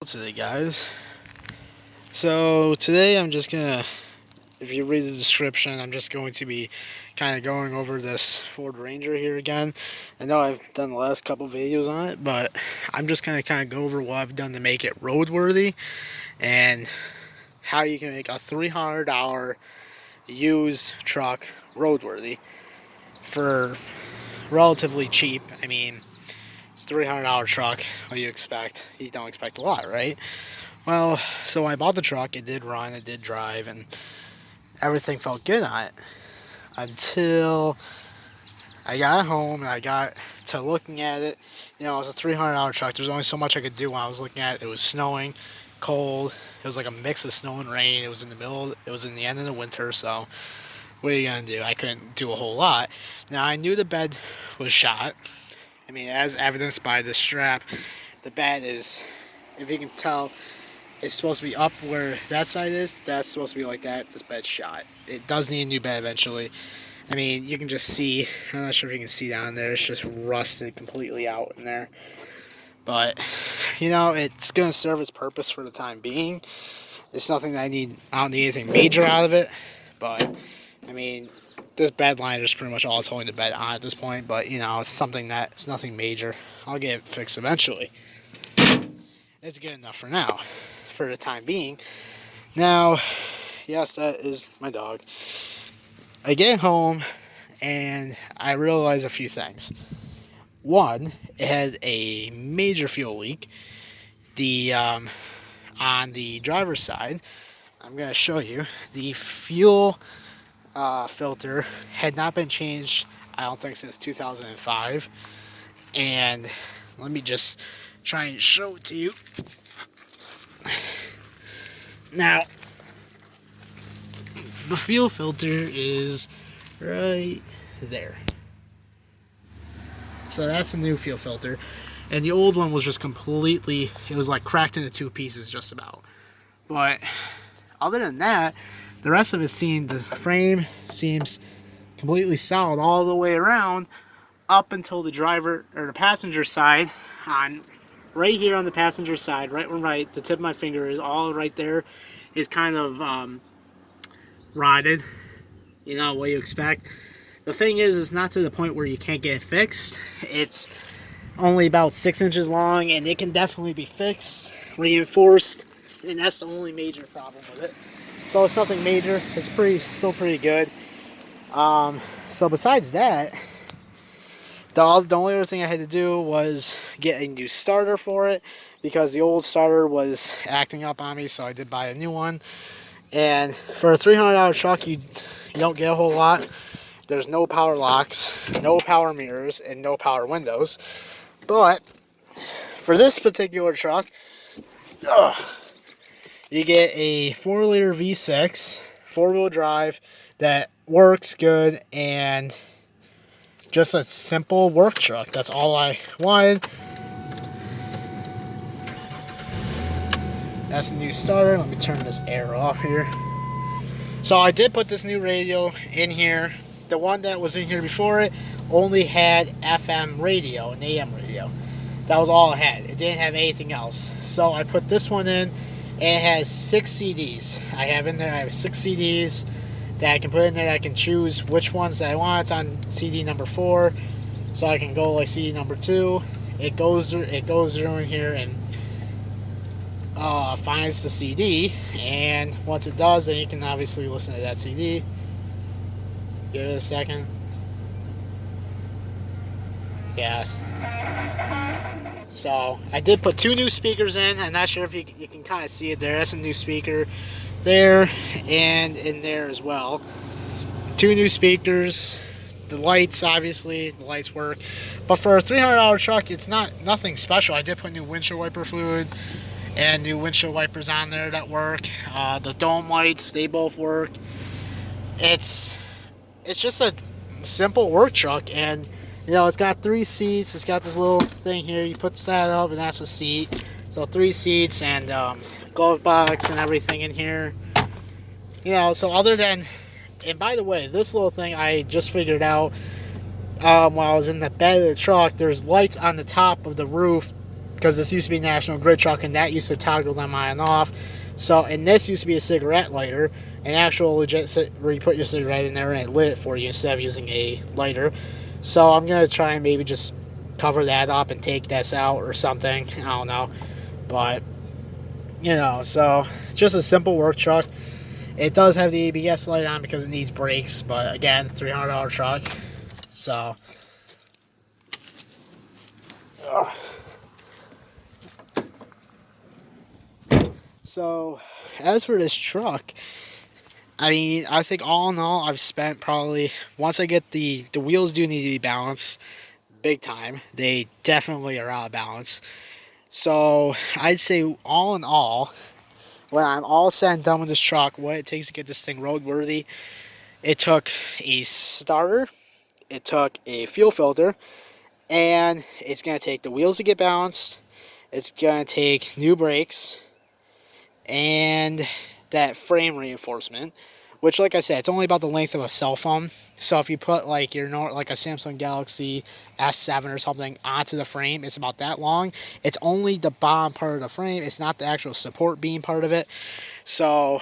Today, guys. So today I'm just gonna, if you read the description, I'm just going to be kind of going over this Ford Ranger here again. I know I've done the last couple videos on it, but I'm just gonna kind of go over what I've done to make it roadworthy and how you can make a $300 used truck roadworthy for relatively cheap. I mean, it's a $300 truck. What do you expect? You don't expect a lot, right? Well, so I bought the truck. It did run, it did drive, and everything felt good on it until I got home and I got to looking at it. You know, it was a $300 truck. There's only so much I could do when I was looking at it. It was snowing, cold. It was like a mix of snow and rain. It was in the middle. It was in the end of the winter. So what are you gonna do? I couldn't do a whole lot. Now I knew the bed was shot. I mean, as evidenced by the strap, the bed is, if you can tell, it's supposed to be up where that side is. That's supposed to be like that. This bed's shot. It does need a new bed eventually. I mean, you can just see. I'm not sure if you can see down there. It's just rusted completely out in there. But, you know, it's going to serve its purpose for the time being. It's nothing that I don't need anything major out of it. But, I mean, this bed liner is pretty much all it's holding the bed on at this point. But, you know, it's something that it's nothing major. I'll get it fixed eventually. It's good enough for now, for the time being. Now, yes, that is my dog. I get home and I realize a few things. One, it had a major fuel leak. The on the driver's side, I'm going to show you, the fuel filter had not been changed, I don't think, since 2005. And let me just try and show it to you. Now, the fuel filter is right there. So that's the new fuel filter. And the old one was just completely, it was like cracked into two pieces just about. But other than that, the rest of it seemed, the frame seems completely solid all the way around up until the driver or the passenger side. On right here on the passenger side, right, the tip of my finger is all right there, is kind of rotted. You know what you expect. The thing is, it's not to the point where you can't get it fixed. It's only about 6 inches long, and it can definitely be fixed, reinforced, and that's the only major problem with it. So it's nothing major. It's still pretty good. So besides that, the only other thing I had to do was get a new starter for it, because the old starter was acting up on me, so I did buy a new one. And for a $300 truck, you don't get a whole lot. There's no power locks, no power mirrors, and no power windows. But for this particular truck, you get a 4-liter V6, 4-wheel drive that works good, and just a simple work truck. That's all I wanted. That's the new starter. Let me turn this air off here. So I did put this new radio in here. The one that was in here before it only had FM radio and AM radio. That was all it had. It didn't have anything else. So I put this one in, and it has 6 CDs. I have 6 CDs that I can put in there. I can choose which ones that I want. It's on CD number 4, so I can go like CD number 2. It goes through in here and finds the CD, and once it does, then you can obviously listen to that CD. Give it a second. Yes. So I did put 2 new speakers in. I'm not sure if you can kind of see it there. That's a new speaker there and in there as well. 2 new speakers. The lights, obviously, the lights work. But for a $300 truck, it's nothing special. I did put new windshield wiper fluid and new windshield wipers on there that work. The dome lights, they both work. It's just a simple work truck, and you know, it's got 3 seats. It's got this little thing here. You put that up, and that's a seat. So 3 seats and glove box and everything in here. You know, so other than, and by the way, this little thing I just figured out while I was in the bed of the truck. There's lights on the top of the roof because this used to be National Grid truck, and that used to toggle them on and off. So, and this used to be a cigarette lighter, an actual legit where you put your cigarette in there and it lit it for you instead of using a lighter. So I'm gonna try and maybe just cover that up and take this out or something. I don't know, but so just a simple work truck. It does have the ABS light on because it needs brakes, but again, $300 truck. So, so as for this truck, I mean, I think all in all, I've spent probably, once I get the wheels do need to be balanced big time. They definitely are out of balance. So I'd say all in all, when I'm all said and done with this truck, what it takes to get this thing roadworthy, it took a starter, it took a fuel filter, and it's going to take the wheels to get balanced. It's going to take new brakes and that frame reinforcement, which, like I said, it's only about the length of a cell phone. So if you put like like a Samsung Galaxy S7 or something onto the frame, it's about that long. It's only the bottom part of the frame. It's not the actual support beam part of it. So,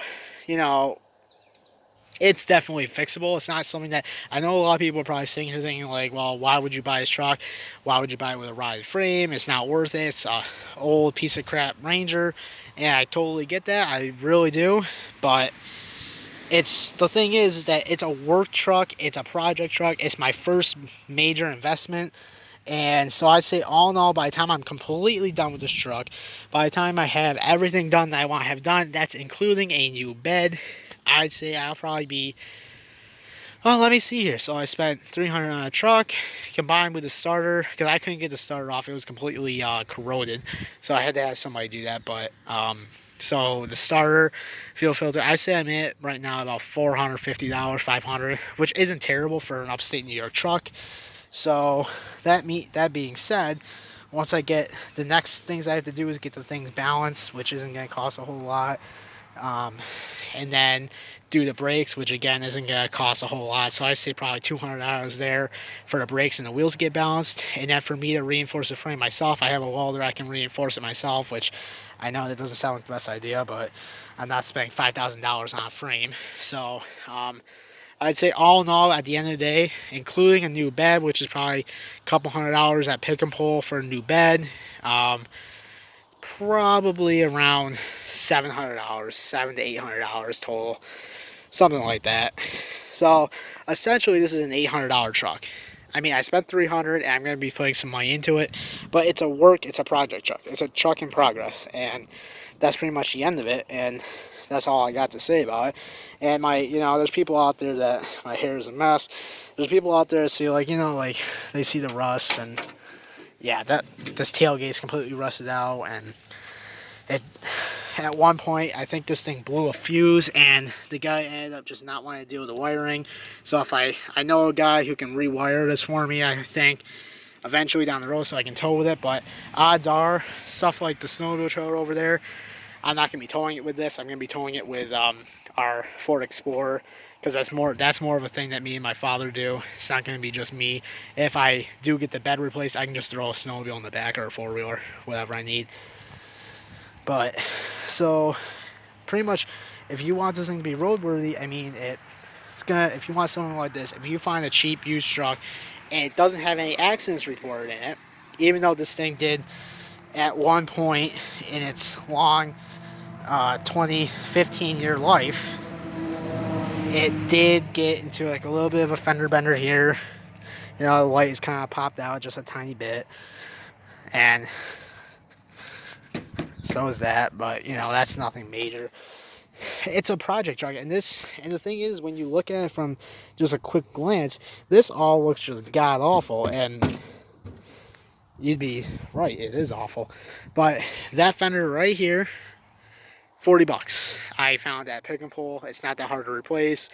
it's definitely fixable. It's not something that, I know a lot of people are probably sitting here thinking like, well, why would you buy this truck? Why would you buy it with a rotted frame? It's not worth it. It's a old piece of crap Ranger. And I totally get that. I really do. But the thing is that it's a work truck. It's a project truck. It's my first major investment. And so I'd say all in all, by the time I'm completely done with this truck, by the time I have everything done that I want to have done, that's including a new bed, I'd say I'll probably be, well, let me see here. So I spent $300 on a truck combined with the starter, because I couldn't get the starter off. It was completely corroded. So I had to have somebody do that. But so the starter, fuel filter, I say I'm at right now about $450, $500, which isn't terrible for an upstate New York truck. So that being said, once I get, the next things I have to do is get the things balanced, which isn't going to cost a whole lot. And then do the brakes, which again isn't going to cost a whole lot. So I say probably $200 there for the brakes and the wheels get balanced. And then for me to reinforce the frame myself, I have a welder, I can reinforce it myself, which I know that doesn't sound like the best idea, but I'm not spending $5,000 on a frame. So I'd say all in all, at the end of the day, including a new bed, which is probably a couple $100 at pick and pull for a new bed, probably around $700, $700 to $800 total, something like that. So essentially, this is an $800 truck. I mean, I spent $300, and I'm going to be putting some money into it, but it's a project truck. It's a truck in progress, and that's pretty much the end of it. And that's all I got to say about it. And there's people out there that my hair is a mess. There's people out there that see like they see the rust, and yeah, this tailgate's completely rusted out, and at one point I think this thing blew a fuse, and the guy ended up just not wanting to deal with the wiring. So if I know a guy who can rewire this for me, I think eventually down the road, so I can tow with it. But odds are, stuff like the snowmobile trailer over there, I'm not going to be towing it with this. I'm going to be towing it with our Ford Explorer, because that's more of a thing that me and my father do. It's not going to be just me. If I do get the bed replaced, I can just throw a snowmobile in the back, or a four-wheeler, whatever I need. But so pretty much, if you want this thing to be roadworthy, I mean, if you want something like this, if you find a cheap used truck and it doesn't have any accidents reported in it, even though this thing did at one point in its long 15-year life, it did get into like a little bit of a fender bender here. The light is kind of popped out just a tiny bit, and so is that. But that's nothing major. It's a project truck, and the thing is, when you look at it from just a quick glance, this all looks just god awful, and you'd be right, it is awful. But that fender right here, $40. I found at pick and pull. It's not that hard to replace,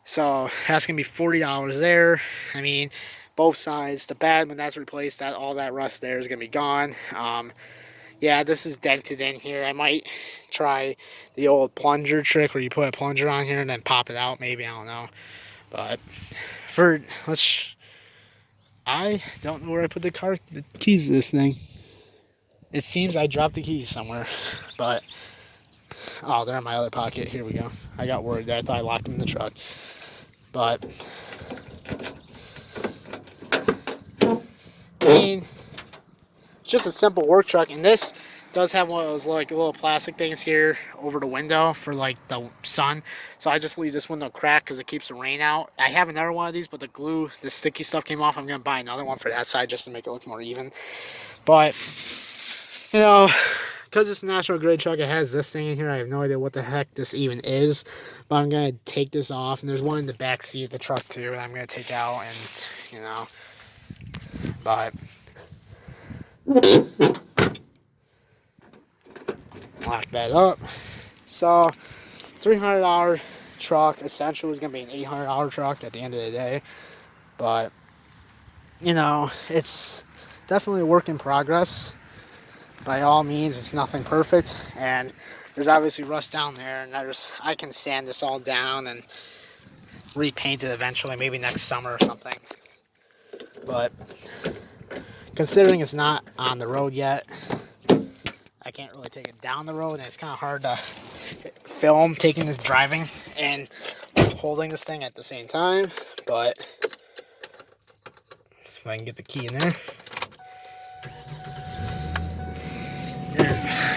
so that's gonna be $40 there. I mean, both sides. The bad, when that's replaced, that all that rust there is gonna be gone. Yeah, this is dented in here. I might try the old plunger trick where you put a plunger on here and then pop it out. Maybe, I don't know. But I don't know where I put the keys to this thing. It seems I dropped the keys somewhere, but oh, they're in my other pocket. Here we go. I got worried there. I thought I locked them in the truck, but I mean, it's just a simple work truck, and this does have one of those like little plastic things here over the window for like the sun. So I just leave this window cracked because it keeps the rain out. I have another one of these, but the glue, the sticky stuff came off. I'm gonna buy another one for that side just to make it look more even. But you know, because it's a National Grid truck, it has this thing in here. I have no idea what the heck this even is, but I'm gonna take this off. And there's one in the back seat of the truck too that I'm gonna take out, and you know, but lock that up. So $300 truck essentially was gonna be an $800 truck at the end of the day, but you know, it's definitely a work in progress. By all means, it's nothing perfect, and there's obviously rust down there, and I can sand this all down and repaint it eventually, maybe next summer or something. But considering it's not on the road yet, I can't really take it down the road, and it's kind of hard to film taking this driving and holding this thing at the same time. But if I can get the key in there.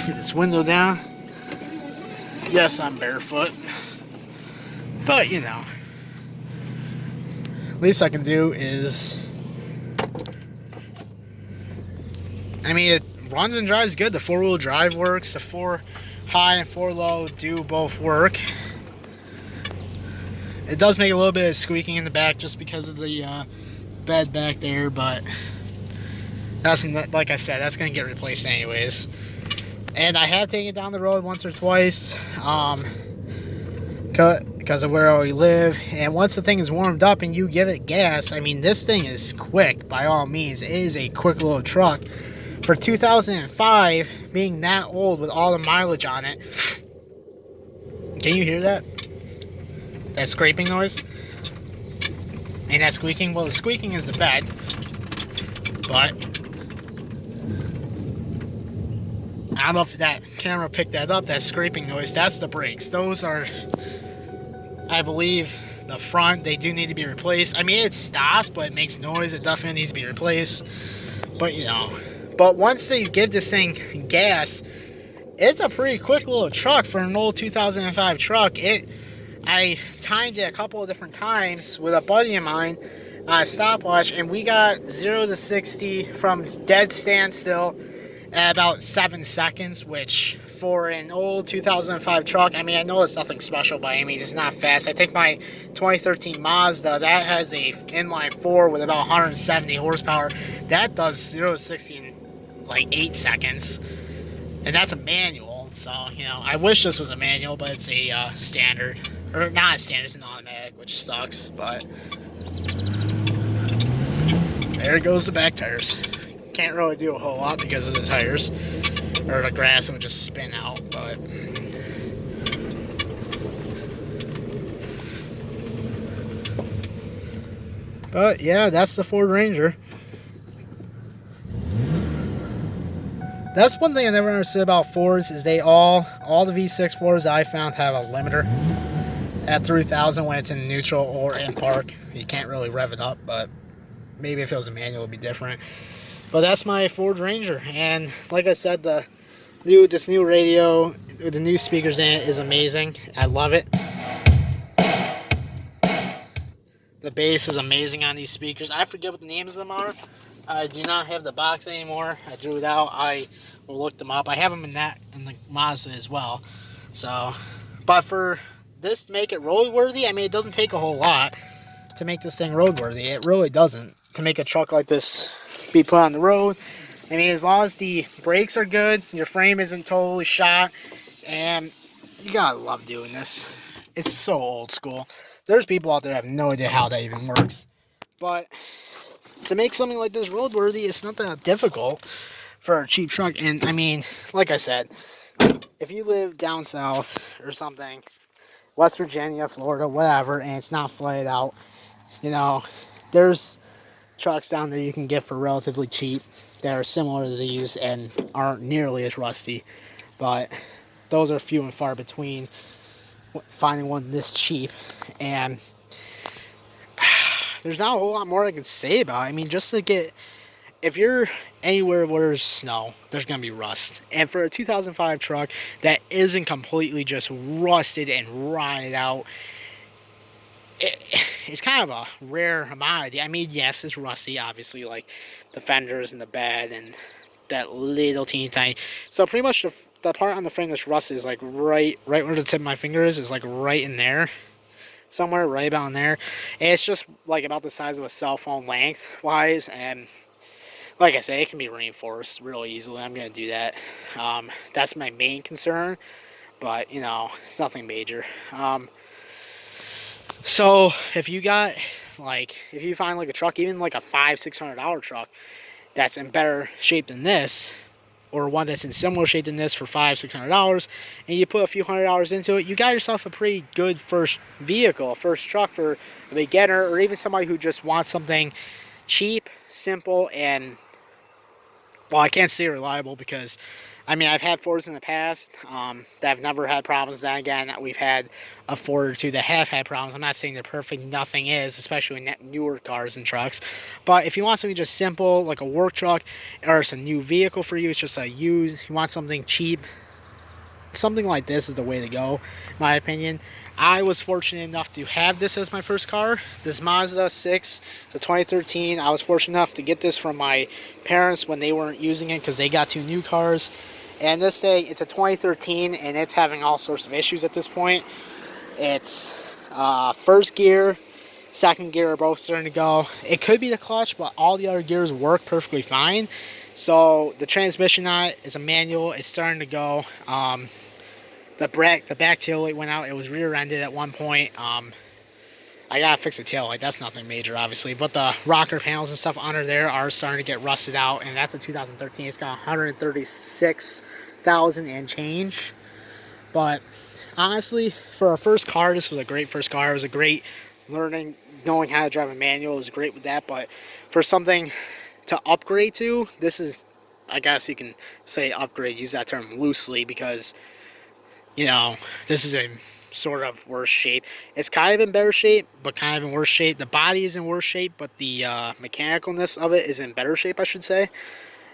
Get this window down. Yes, I'm barefoot, but you know, least I can do is, I mean, it runs and drives good. The 4-wheel drive works. The 4 high and 4 low do both work. It does make a little bit of squeaking in the back just because of the bed back there, but that's, like I said, that's going to get replaced anyways. And I have taken it down the road once or twice because of where we live. And once the thing is warmed up and you give it gas, I mean, this thing is quick by all means. It is a quick little truck. For 2005, being that old with all the mileage on it. Can you hear that? That scraping noise? And that squeaking? Well, the squeaking is the bed. But I don't know if that camera picked that up, that scraping noise. That's the brakes. Those are, I believe, the front. They do need to be replaced. I mean, it stops, but it makes noise. It definitely needs to be replaced. But, you know. But once they give this thing gas, it's a pretty quick little truck for an old 2005 truck. I timed it a couple of different times with a buddy of mine on a stopwatch, and we got 0 to 60 from dead standstill at about 7 seconds, which for an old 2005 truck, I mean, I know it's nothing special by any means. It's not fast. I think my 2013 Mazda, that has a inline 4 with about 170 horsepower. That does 0 to 60 in like 8 seconds, and that's a manual. So, you know, I wish this was a manual, but it's a standard, or not a standard, it's an automatic, which sucks. But there goes the back tires. Can't really do a whole lot because of the tires, or the grass would just spin out. But yeah, that's the Ford Ranger. That's one thing I never understood about Fords, is they all the V6 Fords that I found have a limiter at 3,000 when it's in neutral or in park. You can't really rev it up, but maybe if it was a manual it would be different. But that's my Ford Ranger, and like I said, this new radio with the new speakers in it is amazing. I love it. The bass is amazing on these speakers. I forget what the names of them are. I do not have the box anymore. I drew it out. I will look them up. I have them in the Mazda as well. So, but for this to make it roadworthy, I mean, it doesn't take a whole lot to make this thing roadworthy. It really doesn't. To make a truck like this be put on the road, I mean, as long as the brakes are good, your frame isn't totally shot, and you gotta love doing this. It's so old school. There's people out there that have no idea how that even works. But to make something like this roadworthy, it's not that difficult for a cheap truck. And I mean, like I said, if you live down south or something, West Virginia, Florida, whatever, and it's not flayed out, you know, there's trucks down there you can get for relatively cheap. that are similar to these and aren't nearly as rusty. But those are few and far between, finding one this cheap. And there's not a whole lot more I can say about it. I mean, just to get, if you're anywhere where there's snow, there's going to be rust. And for a 2005 truck that isn't completely just rusted and rotted out, it's kind of a rare commodity. I mean, yes, it's rusty, obviously, like the fenders and the bed and that little teeny tiny. So pretty much the part on the frame that's rusted is like right where the tip of my finger is like right in there. Somewhere right about in there. And it's just like about the size of a cell phone length-wise. And like I say, it can be reinforced really easily. I'm going to do that. That's my main concern. But, you know, it's nothing major. So if you got, like, if you find like a truck, even like a $500-$600 truck that's in better shape than this, or one that's in similar shape than this for $500-$600, and you put a few $100s into it, you got yourself a pretty good first vehicle, first truck for a beginner, or even somebody who just wants something cheap, simple, and, well, I can't say reliable because, I mean, I've had Fords in the past that have never had problems. Then again, we've had a Ford or two that have had problems. I'm not saying they're perfect. Nothing is, especially in newer cars and trucks. But if you want something just simple, like a work truck, or it's a new vehicle for you, it's just a used, you want something cheap, something like this is the way to go, in my opinion. I was fortunate enough to have this as my first car. This Mazda 6, it's a 2013. I was fortunate enough to get this from my parents when they weren't using it because they got 2 new cars. And this day, it's a 2013, and it's having all sorts of issues at this point. It's first gear, second gear are both starting to go. It could be the clutch, but all the other gears work perfectly fine. So the transmission on it is a manual. It's starting to go. The back tail light went out. It was rear-ended at one point. I gotta fix the tail light. That's nothing major, obviously. But the rocker panels and stuff under there are starting to get rusted out, and that's a 2013. It's got 136,000 and change. But honestly, for a first car, this was a great first car. It was a great knowing how to drive a manual. It was great with that. But for something to upgrade to, this is, I guess you can say upgrade, use that term loosely, because, you know, this is in sort of worse shape. It's kind of in better shape, but kind of in worse shape. The body is in worse shape, but the mechanicalness of it is in better shape, I should say,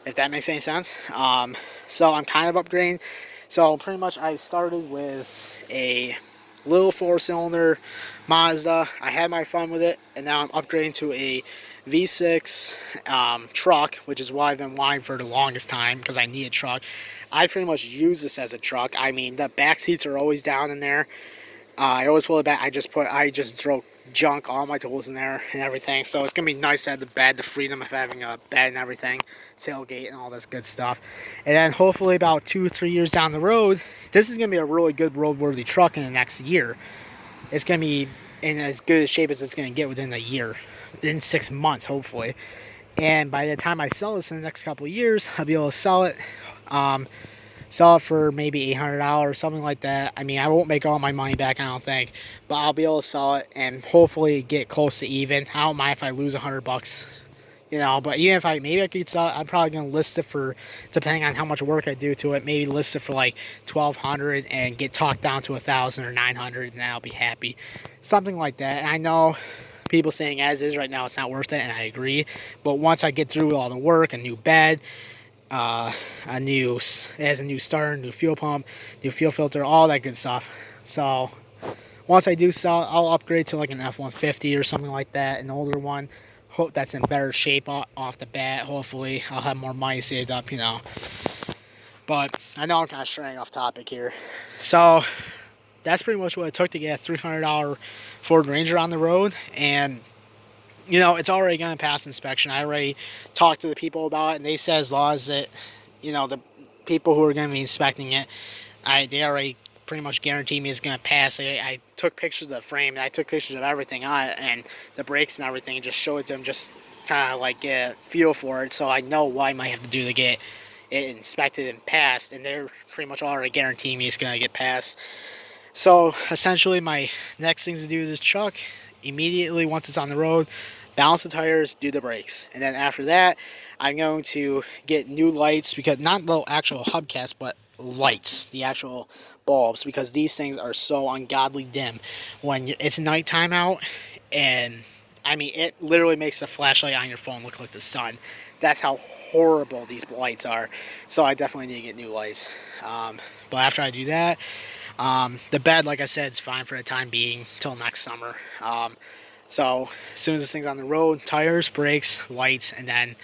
if that makes any sense. So I'm kind of upgrading. So pretty much I started with a little 4-cylinder Mazda. I had my fun with it, and now I'm upgrading to a V6 truck, which is why I've been wanting for the longest time, because I need a truck. I pretty much use this as a truck. I mean, the back seats are always down in there. I always pull it back. I just throw junk, all my tools in there and everything. So it's gonna be nice to have the bed, the freedom of having a bed and everything, tailgate and all this good stuff. And then hopefully about 2 or 3 years down the road, this is gonna be a really good roadworthy truck in the next year. It's gonna be in as good a shape as it's gonna get within a year, in 6 months, hopefully. And by the time I sell this in the next couple of years, I'll be able to sell it. Sell it for maybe $800, something like that. I mean, I won't make all my money back, I don't think, but I'll be able to sell it and hopefully get close to even. I don't mind if I lose $100, you know. But even if maybe I could sell it, I'm probably gonna list it for, depending on how much work I do to it, maybe list it for like $1,200 and get talked down to $1,000 or $900, and then I'll be happy, something like that. And I know people saying as is right now it's not worth it, and I agree. But once I get through with all the work, a new bed, it has a new starter, new fuel pump, new fuel filter, all that good stuff. So once I do sell, I'll upgrade to like an F-150 or something like that, an older one. Hope that's in better shape off the bat. Hopefully I'll have more money saved up, you know. But I know I'm kind of straying off topic here. So that's pretty much what it took to get a $300 Ford Ranger on the road. And you know, it's already going to pass inspection. I already talked to the people about it, and they said as long as it, you know, the people who are going to be inspecting it, they already pretty much guaranteed me it's going to pass. I took pictures of the frame, and I took pictures of everything on it, and the brakes and everything, and just showed it to them, just kind of like get a feel for it, so I know what I might have to do to get it inspected and passed, and they're pretty much already guaranteeing me it's going to get passed. So essentially my next things to do with this truck, immediately once it's on the road, balance the tires, do the brakes. And then after that, I'm going to get new lights, because not the actual hubcaps, but lights, the actual bulbs, because these things are so ungodly dim when it's nighttime out. And I mean, it literally makes a flashlight on your phone look like the sun. That's how horrible these lights are. So I definitely need to get new lights. But after I do that, the bed, like I said, is fine for the time being till next summer. So as soon as this thing's on the road, tires, brakes, lights, and then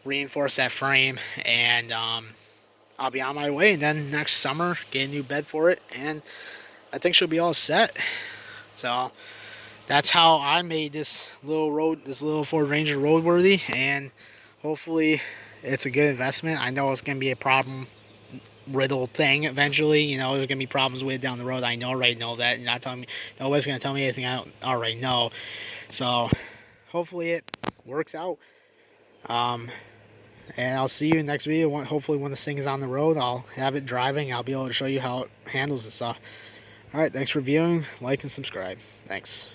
reinforce that frame, and I'll be on my way. And then next summer, get a new bed for it, and I think she'll be all set. So that's how I made this little Ford Ranger roadworthy, and hopefully it's a good investment. I know it's gonna be a problem riddle thing eventually. You know, there's gonna be problems with it down the road. I already know that. You're not telling me. Nobody's gonna tell me anything I don't already know. So hopefully it works out. And I'll see you in the next video. Hopefully when this thing is on the road, I'll have it driving. I'll be able to show you how it handles and stuff. Alright, thanks for viewing. Like and subscribe. Thanks.